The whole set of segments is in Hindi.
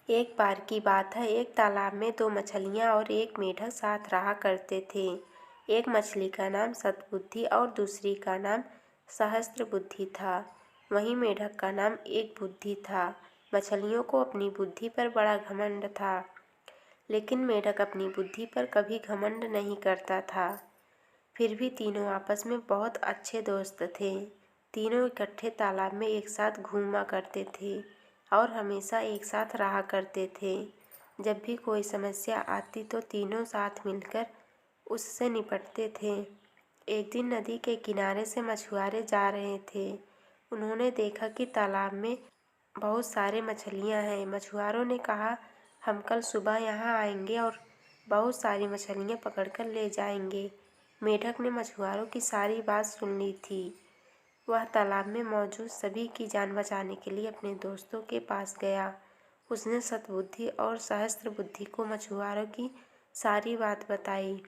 एक बार की बात है, एक तालाब में दो मछलियाँ और एक मेढक साथ रहा करते थे। एक मछली का नाम सतबुद्धि और दूसरी का नाम सहस्त्रबुद्धि था। वहीं मेढक का नाम एक बुद्धि था। मछलियों को अपनी बुद्धि पर बड़ा घमंड था, लेकिन मेढक अपनी बुद्धि पर कभी घमंड नहीं करता था। फिर भी तीनों आपस में बहुत अच्छे दोस्त थे। तीनों इकट्ठे तालाब में एक साथ घूमा करते थे और हमेशा एक साथ रहा करते थे। जब भी कोई समस्या आती तो तीनों साथ मिलकर उससे निपटते थे। एक दिन नदी के किनारे से मछुआरे जा रहे थे। उन्होंने देखा कि तालाब में बहुत सारे मछलियां हैं। मछुआरों ने कहा, हम कल सुबह यहाँ आएंगे और बहुत सारी मछलियां पकड़कर ले जाएंगे। मेढक ने मछुआरों की सारी बात सुन ली थी। वह तालाब में मौजूद सभी की जान बचाने के लिए अपने दोस्तों के पास गया। उसने सतबुद्धि और सहस्त्रबुद्धि को मछुआरों की सारी बात बताई।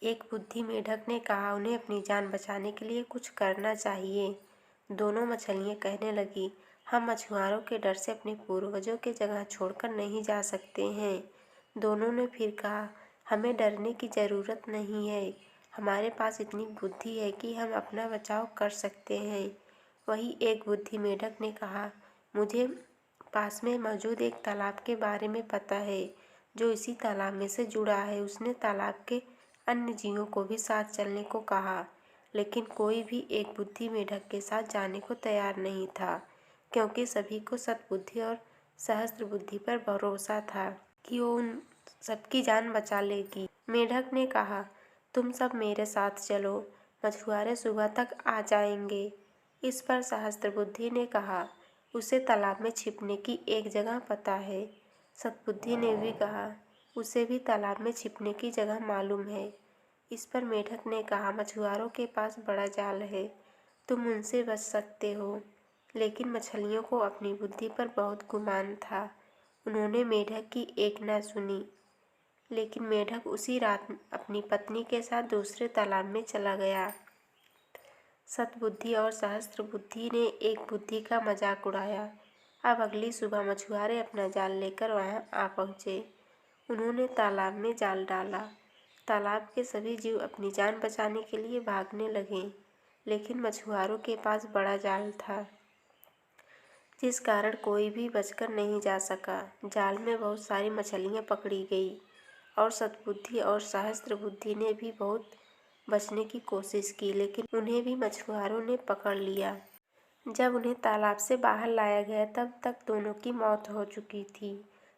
एक बुद्धि मेढक ने कहा, उन्हें अपनी जान बचाने के लिए कुछ करना चाहिए। दोनों मछलियाँ कहने लगी, हम मछुआरों के डर से अपने पूर्वजों की जगह छोड़कर नहीं जा सकते हैं। दोनों ने फिर कहा, हमें डरने की ज़रूरत नहीं है। हमारे पास इतनी बुद्धि है कि हम अपना बचाव कर सकते हैं। वही एक बुद्धि मेढक ने कहा, मुझे पास में मौजूद एक तालाब के बारे में पता है, जो इसी तालाब में से जुड़ा है। उसने तालाब के अन्य जीवों को भी साथ चलने को कहा, लेकिन कोई भी एक बुद्धि मेढक के साथ जाने को तैयार नहीं था, क्योंकि सभी को सतबुद्धि और सहस्त्रबुद्धि पर भरोसा था कि वो उन सबकी जान बचा लेगी। मेढक ने कहा, तुम सब मेरे साथ चलो, मछुआरे सुबह तक आ जाएंगे। इस पर सहस्त्रबुद्धि ने कहा, उसे तालाब में छिपने की एक जगह पता है। सतबुद्धि ने भी कहा, उसे भी तालाब में छिपने की जगह मालूम है। इस पर मेढक ने कहा, मछुआरों के पास बड़ा जाल है, तुम उनसे बच सकते हो। लेकिन मछलियों को अपनी बुद्धि पर बहुत गुमान था। उन्होंने मेढक की एक न सुनी। लेकिन मेढक उसी रात अपनी पत्नी के साथ दूसरे तालाब में चला गया। सतबुद्धि और सहस्त्रबुद्धि ने एक बुद्धि का मजाक उड़ाया। अब अगली सुबह मछुआरे अपना जाल लेकर वहां आ पहुँचे। उन्होंने तालाब में जाल डाला। तालाब के सभी जीव अपनी जान बचाने के लिए भागने लगे, लेकिन मछुआरों के पास बड़ा जाल था, जिस कारण कोई भी बचकर नहीं जा सका। जाल में बहुत सारी मछलियाँ पकड़ी गई और सतबुद्धि और सहस्त्रबुद्धि ने भी बहुत बचने की कोशिश की, लेकिन उन्हें भी मछुआरों ने पकड़ लिया। जब उन्हें तालाब से बाहर लाया गया तब तक दोनों की मौत हो चुकी थी।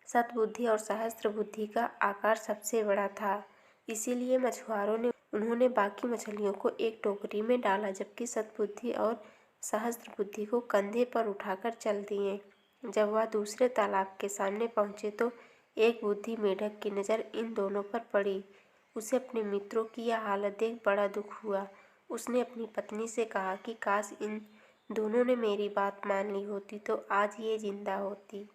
सतबुद्धि और सहस्त्रबुद्धि का आकार सबसे बड़ा था, इसीलिए मछुआरों ने उन्होंने बाकी मछलियों को एक टोकरी में डाला, जबकि सतबुद्धि और सहस्त्रबुद्धि को कंधे पर उठाकर चल दिए। जब वह दूसरे तालाब के सामने पहुँचे तो एक बुद्धि मेढक की नज़र इन दोनों पर पड़ी। उसे अपने मित्रों की यह हालत देख बड़ा दुख हुआ। उसने अपनी पत्नी से कहा कि काश इन दोनों ने मेरी बात मान ली होती तो आज ये जिंदा होती।